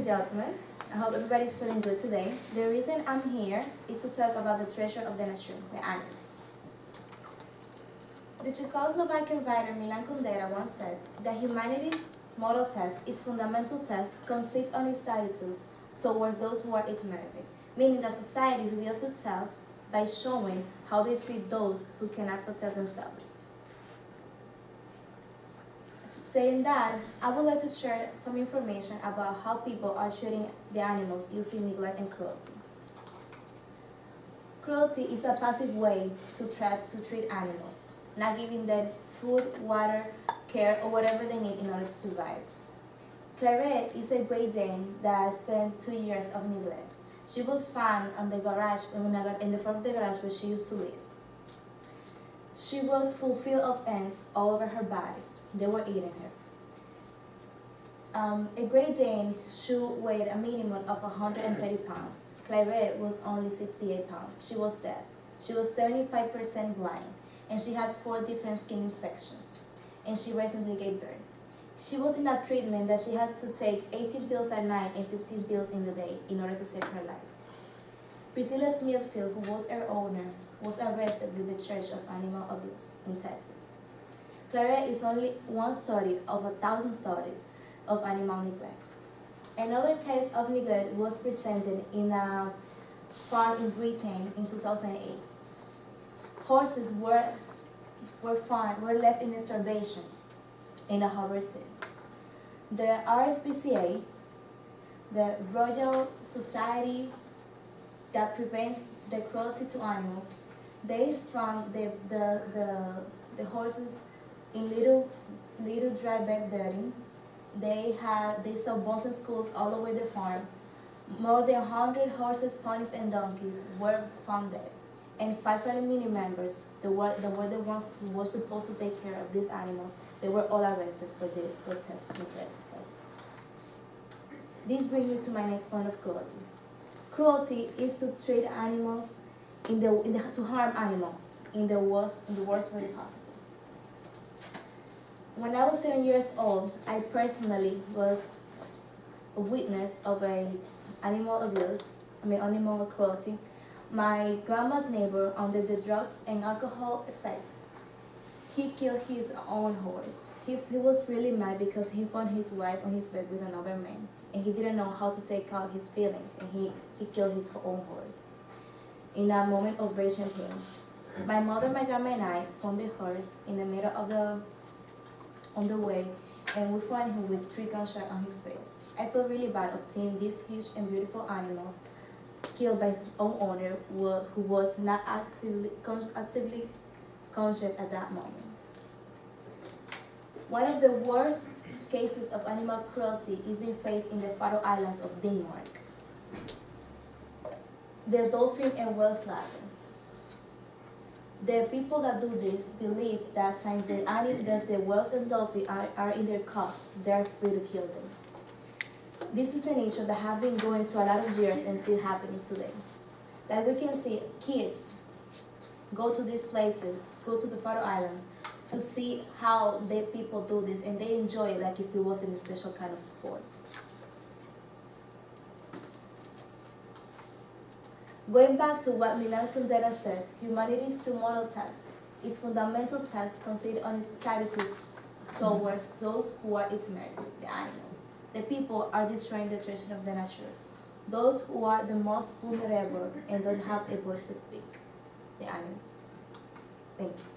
gentlemen, I hope everybody's feeling good today. The reason I'm here is to talk about the treasure of the nature, the animals. The Czechoslovakian writer Milan Kundera once said that humanity's moral test, its fundamental test, consists on its attitude towards those who are its mercy, meaning that society reveals itself by showing how they treat those who cannot protect themselves. Saying that, I would like to share some information about how people are treating the animals using neglect and cruelty. Cruelty is a passive way to treat animals, not giving them food, water, care, or whatever they need in order to survive. Claret is a Great Dane that spent 2 years of neglect. She was found in the front of the garage where she used to live. She was fulfilled of ants all over her body. They were eating her. A Great Dane should weigh a minimum of 130 pounds. Claret was only 68 pounds. She was deaf. She was 75% blind, and she had 4 different skin infections, and she recently gave birth. She was in a treatment that she had to take 18 pills at night and 15 pills in the day in order to save her life. Priscilla Smithfield, who was her owner, was arrested with the charge of animal abuse in Texas. Claret is only one study of 1,000 studies of animal neglect. Another case of neglect was presented in a farm in Britain in 2008. Horses were left in starvation in a harbor sea. The RSPCA, the Royal Society that prevents the cruelty to animals, they found the horses in little dry bed dirty. They saw bones and skulls all over the farm. More than 100 horses, ponies, and donkeys were found dead. And 5 family members, the ones who were supposed to take care of these animals, they were all arrested for this grotesque neglect case. This brings me to my next point of cruelty. Cruelty is to treat animals to harm animals in the worst way possible. When I was 7 years old, I personally was a witness of animal cruelty. My grandma's neighbor, under the drugs and alcohol effects, he killed his own horse. He was really mad because he found his wife on his bed with another man, and he didn't know how to take out his feelings, and he killed his own horse in a moment of rage and pain. My mother, my grandma, and I found the horse in the middle of on the way, and we found him with 3 gunshots on his face. I feel really bad of seeing these huge and beautiful animals killed by his own owner, who was not actively conscious at that moment. One of the worst cases of animal cruelty is being faced in the Faroe Islands of Denmark. The dolphin and whale slaughter. The people that do this believe that since the whales and dolphins are in their cubs, they are free to kill them. This is a nature that have been going to a lot of years and still happens today. Like we can see kids go to these places, go to the Faroe Islands, to see how the people do this, and they enjoy it like if it wasn't a special kind of sport. Going back to what Milan Kundera said, humanity's true moral test, its fundamental test consists on its attitude towards those who are its mercy, the animals. The people are destroying the treasure of the nature. Those who are the most vulnerable and don't have a voice to speak, the animals. Thank you.